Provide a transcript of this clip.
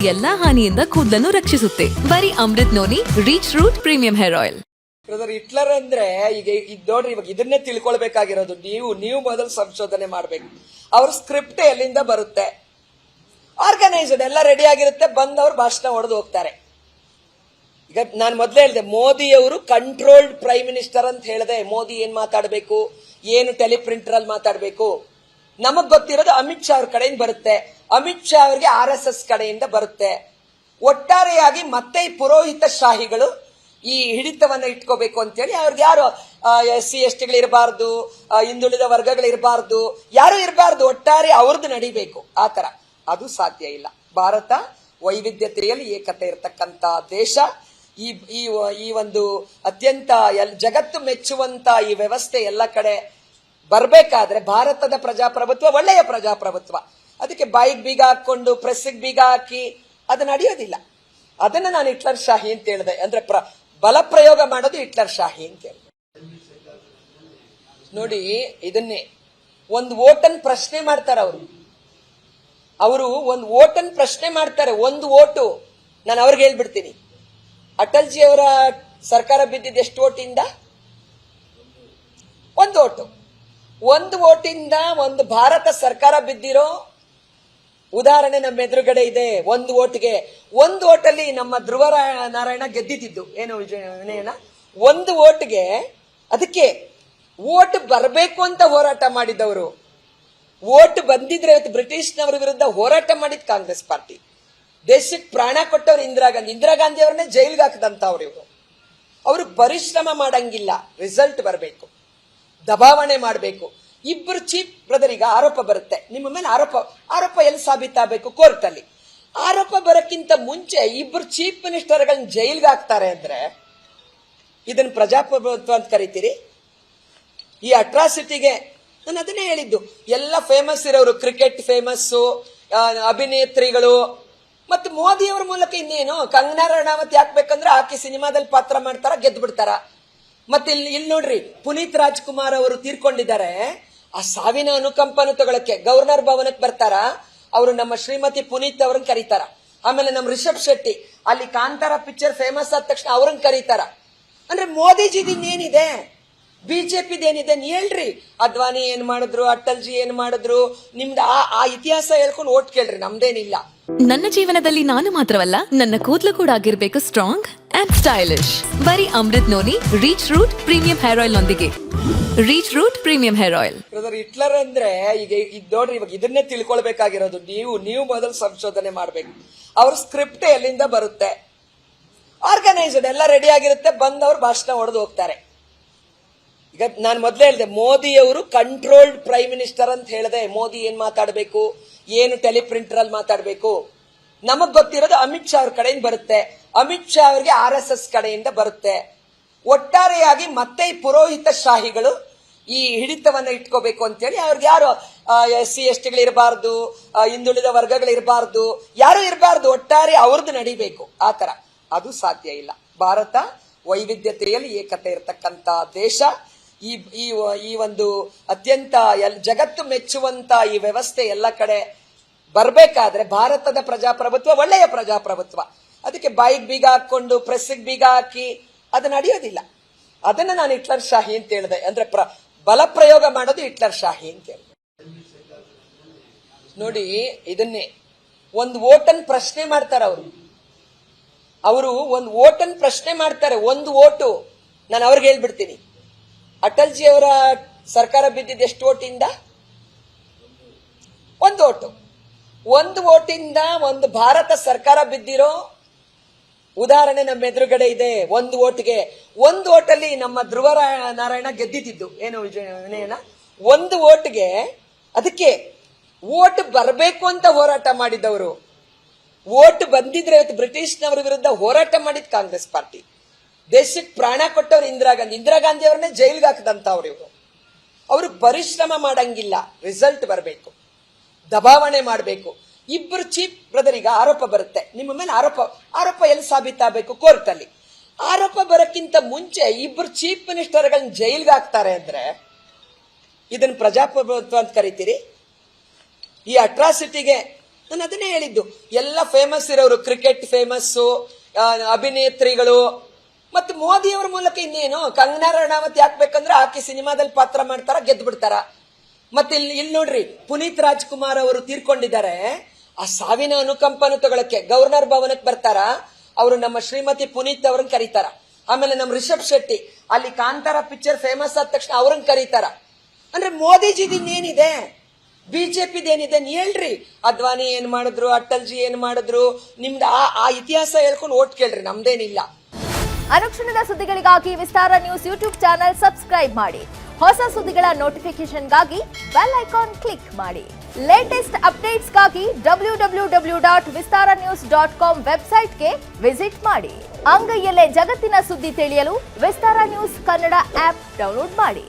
ಎಲ್ಲಾ ಹಾನಿಯಿಂದ ಕೂದಲನ್ನು ರಕ್ಷಿಸುತ್ತೆ. ಬರೀ Amrut noni reach root premium hair oil. Brother, Hitler ಅಂದ್ರೆ ಈಗ ನೋಡ್ರಿ, ಇವಾಗ ಇದನ್ನೇ ತಿಳ್ಕೊಳ್ಬೇಕಾಗಿರೋದು. ನೀವು ಮೊದಲು ಸಂಶೋಧನೆ ಮಾಡ್ಬೇಕು. ಅವ್ರ ಸ್ಕ್ರಿಪ್ಟ್ ಎಲ್ಲಿಂದ ಬರುತ್ತೆ, ಆರ್ಗನೈಸ್ಡ್ ಎಲ್ಲ ರೆಡಿ ಆಗಿರುತ್ತೆ, ಬಂದವ್ರು ಭಾಷಣ ಹೊಡೆದು ಹೋಗ್ತಾರೆ. ಈಗ ನಾನು ಮೊದಲೇ ಹೇಳಿದೆ, ಮೋದಿ ಅವರು ಕಂಟ್ರೋಲ್ಡ್ ಪ್ರೈಮ್ ಮಿನಿಸ್ಟರ್ ಅಂತ ಹೇಳಿದೆ. ಮೋದಿ ಏನ್ ಮಾತಾಡಬೇಕು, ಏನು ಟೆಲಿಪ್ರಿಂಟರ್ ಅಲ್ಲಿ ಮಾತಾಡಬೇಕು, ನಮಗ್ ಗೊತ್ತಿರೋದು ಅಮಿತ್ ಶಾ ಅವ್ರ ಕಡೆಯಿಂದ ಬರುತ್ತೆ. ಅಮಿತ್ ಶಾ ಅವರಿಗೆ RSS ಕಡೆಯಿಂದ ಬರುತ್ತೆ. ಒಟ್ಟಾರೆಯಾಗಿ ಮತ್ತೆ ಈ ಪುರೋಹಿತ ಶಾಹಿಗಳು ಈ ಹಿಡಿತವನ್ನ ಇಟ್ಕೋಬೇಕು ಅಂತೇಳಿ ಅವ್ರಿಗೆ ಯಾರು SC/ST ಇರಬಾರ್ದು, ಹಿಂದುಳಿದ ವರ್ಗಗಳಿರಬಾರ್ದು, ಯಾರು ಇರಬಾರ್ದು, ಒಟ್ಟಾರೆ ಅವ್ರದ್ದು ನಡಿಬೇಕು. ಆ ತರ ಅದು ಸಾಧ್ಯ ಇಲ್ಲ. ಭಾರತ ವೈವಿಧ್ಯತೆಯಲ್ಲಿ ಏಕತೆ ಇರತಕ್ಕಂತ ದೇಶ. ಈ ಒಂದು ಅತ್ಯಂತ ಜಗತ್ತು ಮೆಚ್ಚುವಂತ ಈ ವ್ಯವಸ್ಥೆ ಎಲ್ಲ ಕಡೆ ಬರ್ಬೇಕಾದ್ರೆ ಭಾರತದ ಪ್ರಜಾಪ್ರಭುತ್ವ ಒಳ್ಳೆಯ ಪ್ರಜಾಪ್ರಭುತ್ವ. ಅದಕ್ಕೆ ಬಾಯಿಗೆ ಬೀಗ ಹಾಕೊಂಡು ಪ್ರೆಸ್ಸಿಗೆ ಬೀಗ ಹಾಕಿ ಅದು ನಡೆಯೋದಿಲ್ಲ. ಅದನ್ನ ನಾನು ಹಿಟ್ಲರ್ ಶಾಹಿ ಅಂತ ಹೇಳಿದೆ. ಅಂದ್ರೆ ಬಲ ಪ್ರಯೋಗ ಮಾಡೋದು ಹಿಟ್ಲರ್ ಶಾಹಿ ಅಂತ ಹೇಳಿದೆ. ನೋಡಿ, ಇದನ್ನೇ ಒಂದು ಓಟನ್ ಪ್ರಶ್ನೆ ಮಾಡ್ತಾರೆ ಅವರು ಒಂದು ಓಟನ್ ಪ್ರಶ್ನೆ ಮಾಡ್ತಾರೆ. ಒಂದು ಓಟು ನಾನು ಅವ್ರಿಗೆ ಹೇಳ್ಬಿಡ್ತೀನಿ. ಅಟಲ್ಜಿ ಅವರ ಸರ್ಕಾರ ಬಿದ್ದಿದ್ದು ಎಷ್ಟು ಓಟಿಂದ? ಒಂದು ಓಟಿಂದ ಒಂದು ಭಾರತ ಸರ್ಕಾರ ಬಿದ್ದಿರೋ ಉದಾಹರಣೆ ನಮ್ಮ ಎದುರುಗಡೆ ಇದೆ. ಒಂದು ಓಟಲ್ಲಿ ನಮ್ಮ ಧ್ರುವ ನಾರಾಯಣ ಗೆದ್ದಿದ್ದು ಏನು ವಿನಯನ, ಒಂದು ಓಟ್ಗೆ. ಅದಕ್ಕೆ ಓಟ್ ಬರಬೇಕು ಅಂತ ಹೋರಾಟ ಮಾಡಿದವರು. ಓಟ್ ಬಂದಿದ್ರೆ ಇವತ್ತು ಬ್ರಿಟಿಷ್ನವರ ವಿರುದ್ಧ ಹೋರಾಟ ಮಾಡಿದ್ ಕಾಂಗ್ರೆಸ್ ಪಾರ್ಟಿ. ದೇಶಕ್ಕೆ ಪ್ರಾಣ ಕೊಟ್ಟವ್ರು ಇಂದಿರಾ ಗಾಂಧಿ ಅವ್ರನ್ನೇ ಜೈಲ್ಗೆ ಹಾಕದಂತವ್ರು ಇವರು. ಅವರು ಪರಿಶ್ರಮ ಮಾಡಂಗಿಲ್ಲ, ರಿಸಲ್ಟ್ ಬರಬೇಕು, ದಬಾವಣೆ ಮಾಡಬೇಕು. ಇಬ್ಬರು ಚೀಫ್ ಬ್ರದರ್, ಈಗ ಆರೋಪ ಬರುತ್ತೆ ನಿಮ್ಮ ಮೇಲೆ. ಆರೋಪ ಎಲ್ಲಿ ಸಾಬೀತಾಗಬೇಕು? ಕೋರ್ಟ್ ಅಲ್ಲಿ. ಆರೋಪ ಬರಕ್ಕಿಂತ ಮುಂಚೆ ಇಬ್ಬರು ಚೀಫ್ ಮಿನಿಸ್ಟರ್ಗಳನ್ನ ಜೈಲ್ಗೆ ಹಾಕ್ತಾರೆ ಅಂದ್ರೆ ಇದನ್ನ ಪ್ರಜಾಪ್ರಭುತ್ವ ಅಂತ ಕರಿತೀರಿ? ಈ ಅಟ್ರಾಸಿಟಿಗೆ ನಾನು ಅದನ್ನೇ ಹೇಳಿದ್ದು. ಎಲ್ಲ ಫೇಮಸ್ ಇರೋರು, ಕ್ರಿಕೆಟ್ ಫೇಮಸ್ಸು, ಅಭಿನೇತ್ರಿಗಳು, ಮತ್ತು ಮೋದಿಯವರ ಮೂಲಕ ಇನ್ನೇನು. ಕಂಗನಾ ರಣಾವತ್ ಯಾಕಬೇಕಂದ್ರೆ ಆಕೆ ಸಿನಿಮಾದಲ್ಲಿ ಪಾತ್ರ ಮಾಡ್ತಾರ, ಗೆದ್ದು ಬಿಡ್ತಾರ. ಮತ್ತೆ ಇಲ್ಲಿ ನೋಡ್ರಿ, ಪುನೀತ್ ರಾಜ್ಕುಮಾರ್ ಅವರು ತೀರ್ಕೊಂಡಿದ್ದಾರೆ. ಆ ಸಾವಿನ ಅನುಕಂಪನ ತಗೊಳಕ್ಕೆ ಗವರ್ನರ್ ಭವನಕ್ಕೆ ಬರ್ತಾರ. ಅವರು ನಮ್ಮ ಶ್ರೀಮತಿ ಪುನೀತ್ ಅವ್ರನ್ನ ಕರೀತಾರ. ಆಮೇಲೆ ನಮ್ಮ ರಿಷಬ್ ಶೆಟ್ಟಿ ಅಲ್ಲಿ ಕಾಂತಾರ ಪಿಕ್ಚರ್ ಫೇಮಸ್ ಆದ ತಕ್ಷಣ ಅವ್ರನ್ನ ಕರೀತಾರ. ಅಂದ್ರೆ ಮೋದಿಜಿದೇನಿದೆ, ಬಿಜೆಪಿದೇನಿದೆ ನೀ ಹೇಳ್ರಿ. ಅದ್ವಾನಿ ಏನ್ ಮಾಡಿದ್ರು, ಅಟಲ್ಜಿ ಏನ್ ಮಾಡಿದ್ರು, ನಿಮ್ದು ಆ ಇತಿಹಾಸ ಹೇಳ್ಕೊಂಡು ಓಟ್ ಕೇಳ್ರಿ, ನಮ್ದೇನಿಲ್ಲ. ನನ್ನ ಜೀವನದಲ್ಲಿ ನಾನು ಮಾತ್ರವಲ್ಲ, ನನ್ನ ಕೂದಲು ಕೂಡ ಆಗಿರ್ಬೇಕು ಸ್ಟ್ರಾಂಗ್ ಅಂಡ್ ಸ್ಟೈಲಿಶ್. ಬರೀ Amrut noni reach root premium hair oil ನೊಂದಿಗೆ. Reach root premium hair oil. Brother, Hitler ಅಂದ್ರೆ ಈಗ ನೋಡ್ರಿ, ಇವಾಗ ಇದನ್ನೇ ತಿಳ್ಕೊಳ್ಬೇಕಾಗಿರೋದು. ನೀವು ಮೊದಲು ಸಂಶೋಧನೆ ಮಾಡ್ಬೇಕು. ಅವ್ರ ಸ್ಕ್ರಿಪ್ಟ್ ಎಲ್ಲಿಂದ ಬರುತ್ತೆ, ಆರ್ಗನೈಸ್ಡ್ ಎಲ್ಲ ರೆಡಿ ಆಗಿರುತ್ತೆ, ಬಂದವ್ರು ಭಾಷಣ ಹೊಡೆದು ಹೋಗ್ತಾರೆ. ಈಗ ನಾನು ಮೊದಲೇ ಹೇಳಿದೆ, ಮೋದಿ ಅವರು ಕಂಟ್ರೋಲ್ಡ್ ಪ್ರೈಮ್ ಮಿನಿಸ್ಟರ್ ಅಂತ ಹೇಳಿದೆ. ಮೋದಿ ಏನ್ ಮಾತಾಡಬೇಕು, ಏನು ಟೆಲಿಪ್ರಿಂಟರ್ ಅಲ್ಲಿ ಮಾತಾಡಬೇಕು, ನಮಗ್ ಗೊತ್ತಿರೋದು ಅಮಿತ್ ಶಾ ಅವ್ರ ಕಡೆಯಿಂದ ಬರುತ್ತೆ. ಅಮಿತ್ ಶಾ ಅವರಿಗೆ RSS ಕಡೆಯಿಂದ ಬರುತ್ತೆ. ಒಟ್ಟಾರೆಯಾಗಿ ಮತ್ತೆ ಈ ಪುರೋಹಿತ ಶಾಹಿಗಳು ಈ ಹಿಡಿತವನ್ನ ಇಟ್ಕೋಬೇಕು ಅಂತೇಳಿ ಅವ್ರಿಗೆ ಯಾರು SC/ST ಇರಬಾರ್ದು, ಹಿಂದುಳಿದ ವರ್ಗಗಳಿರಬಾರ್ದು, ಯಾರು ಇರಬಾರ್ದು, ಒಟ್ಟಾರೆ ಅವ್ರದ್ದು ನಡಿಬೇಕು. ಆ ತರ ಅದು ಸಾಧ್ಯ ಇಲ್ಲ. ಭಾರತ ವೈವಿಧ್ಯತೆಯಲ್ಲಿ ಏಕತೆ ಇರತಕ್ಕಂತ ದೇಶ. ಈ ಒಂದು ಅತ್ಯಂತ ಜಗತ್ತು ಮೆಚ್ಚುವಂತ ಈ ವ್ಯವಸ್ಥೆ ಎಲ್ಲ ಕಡೆ ಬರ್ಬೇಕಾದ್ರೆ ಭಾರತದ ಪ್ರಜಾಪ್ರಭುತ್ವ ಒಳ್ಳೆಯ ಪ್ರಜಾಪ್ರಭುತ್ವ. ಅದಕ್ಕೆ ಬಾಯಿಗೆ ಬೀಗ ಹಾಕೊಂಡು ಪ್ರೆಸ್ಸಿಗೆ ಬೀಗ ಹಾಕಿ ಅದು ನಡೆಯೋದಿಲ್ಲ. ಅದನ್ನ ನಾನು ಹಿಟ್ಲರ್ ಶಾಹಿ ಅಂತ ಹೇಳಿದೆ. ಅಂದ್ರೆ ಬಲ ಪ್ರಯೋಗ ಮಾಡೋದು ಹಿಟ್ಲರ್ ಶಾಹಿ ಅಂತ ಹೇಳಿದೆ. ನೋಡಿ, ಇದನ್ನೇ ಒಂದು ಓಟನ್ ಪ್ರಶ್ನೆ ಮಾಡ್ತಾರೆ ಅವರು ಒಂದು ಓಟನ್ ಪ್ರಶ್ನೆ ಮಾಡ್ತಾರೆ. ಒಂದು ಓಟು ನಾನು ಅವ್ರಿಗೆ ಹೇಳ್ಬಿಡ್ತೀನಿ. ಅಟಲ್ಜಿ ಅವರ ಸರ್ಕಾರ ಬಿದ್ದಿದ್ದು ಎಷ್ಟು ಓಟಿಂದ? ಒಂದು ಓಟಿಂದ ಒಂದು ಭಾರತ ಸರ್ಕಾರ ಬಿದ್ದಿರೋ ಉದಾಹರಣೆ ನಮ್ಮ ಎದುರುಗಡೆ ಇದೆ. ಒಂದು ಓಟಲ್ಲಿ ನಮ್ಮ ಧ್ರುವ ನಾರಾಯಣ ಗೆದ್ದಿದ್ದು ಏನು ವಿನಯನ, ಒಂದು ಓಟ್ಗೆ. ಅದಕ್ಕೆ ಓಟ್ ಬರಬೇಕು ಅಂತ ಹೋರಾಟ ಮಾಡಿದವರು. ಓಟ್ ಬಂದಿದ್ರೆ ಇವತ್ತು ಬ್ರಿಟಿಷ್ನವರ ವಿರುದ್ಧ ಹೋರಾಟ ಮಾಡಿದ್ ಕಾಂಗ್ರೆಸ್ ಪಾರ್ಟಿ. ದೇಶಕ್ಕೆ ಪ್ರಾಣ ಕೊಟ್ಟವ್ರು ಇಂದಿರಾ ಗಾಂಧಿ ಅವ್ರನ್ನೇ ಜೈಲ್ಗೆ ಹಾಕದಂತವ್ರು ಇವರು. ಅವರು ಪರಿಶ್ರಮ ಮಾಡಂಗಿಲ್ಲ, ರಿಸಲ್ಟ್ ಬರಬೇಕು, ದಬಾವಣೆ ಮಾಡಬೇಕು. ಇಬ್ಬರು ಚೀಫ್ ಬ್ರದರ್, ಈಗ ಆರೋಪ ಬರುತ್ತೆ ನಿಮ್ಮ ಮೇಲೆ. ಆರೋಪ ಎಲ್ಲಿ ಸಾಬೀತಾಗಬೇಕು? ಕೋರ್ಟ್ ಅಲ್ಲಿ. ಆರೋಪ ಬರಕ್ಕಿಂತ ಮುಂಚೆ ಇಬ್ಬರು ಚೀಫ್ ಮಿನಿಸ್ಟರ್ಗಳನ್ನ ಜೈಲ್ಗೆ ಹಾಕ್ತಾರೆ ಅಂದ್ರೆ ಇದನ್ನ ಪ್ರಜಾಪ್ರಭುತ್ವ ಅಂತ ಕರಿತೀರಿ? ಈ ಅಟ್ರಾಸಿಟಿಗೆ ನಾನು ಅದನ್ನೇ ಹೇಳಿದ್ದು. ಎಲ್ಲ ಫೇಮಸ್ ಇರೋರು, ಕ್ರಿಕೆಟ್ ಫೇಮಸ್ಸು, ಅಭಿನೇತ್ರಿಗಳು, ಮತ್ತೆ ಮೋದಿಯವರ ಮೂಲಕ ಇನ್ನೇನು. ಕಂಗನಾ ರನಾವತ್ ಯಾಕೆ ಬೇಕಂದ್ರೆ ಆಕೆ ಸಿನಿಮಾದಲ್ಲಿ ಪಾತ್ರ ಮಾಡ್ತಾರ, ಗೆದ್ದು ಬಿಡ್ತಾರ. ಮತ್ತೆ ಇಲ್ಲಿ ನೋಡ್ರಿ, ಪುನೀತ್ ರಾಜ್ಕುಮಾರ್ ಅವರು ತೀರ್ಕೊಂಡಿದ್ದಾರೆ. ಆ ಸಾವಿನ ಅನುಕಂಪನ ತಗೊಳಕ್ಕೆ ಗವರ್ನರ್ ಭವನಕ್ಕೆ ಬರ್ತಾರ. ಅವರು ನಮ್ಮ ಶ್ರೀಮತಿ ಪುನೀತ್ ಅವ್ರನ್ನ ಕರೀತಾರ. ಆಮೇಲೆ ನಮ್ಮ ರಿಷಬ್ ಶೆಟ್ಟಿ ಅಲ್ಲಿ ಕಾಂತಾರ ಪಿಕ್ಚರ್ ಫೇಮಸ್ ಆದ ತಕ್ಷಣ ಅವ್ರನ್ನ ಕರೀತಾರ. ಅಂದ್ರೆ ಮೋದಿಜಿದ್ ಇನ್ನೇನಿದೆ, ಬಿಜೆಪಿದೇನಿದೆ ಹೇಳ್ರಿ. ಅದ್ವಾನಿ ಏನ್ ಮಾಡಿದ್ರು, ಅಟಲ್ಜಿ ಏನ್ ಮಾಡಿದ್ರು, ನಿಮ್ದು ಆ ಇತಿಹಾಸ ಹೇಳ್ಕೊಂಡು ಓಟ್ ಕೇಳ್ರಿ, ನಮ್ದೇನಿಲ್ಲ. ಅನುಕ್ಷಣದ ಸುದ್ದಿಗಳಿಗಾಗಿ ವಿಸ್ತಾರ ನ್ಯೂಸ್ ಯೂಟ್ಯೂಬ್ ಚಾನೆಲ್ ಸಬ್ಸ್ಕ್ರೈಬ್ ಮಾಡಿ. ಹೊಸ ಸುದ್ದಿಗಳ ನೋಟಿಫಿಕೇಶನ್ಗಾಗಿ ಬೆಲ್ ಐಕಾನ್ ಕ್ಲಿಕ್ ಮಾಡಿ. ಲೇಟೆಸ್ಟ್ ಅಪ್ಡೇಟ್ಸ್ಗಾಗಿ www.vistaranews.com ವೆಬ್ಸೈಟ್ಗೆ ವಿಸಿಟ್ ಮಾಡಿ. ಅಂಗೈಯಲ್ಲೇ ಜಗತ್ತಿನ ಸುದ್ದಿ ತಿಳಿಯಲು ವಿಸ್ತಾರ ನ್ಯೂಸ್ ಕನ್ನಡ ಆಪ್ ಡೌನ್ಲೋಡ್ ಮಾಡಿ.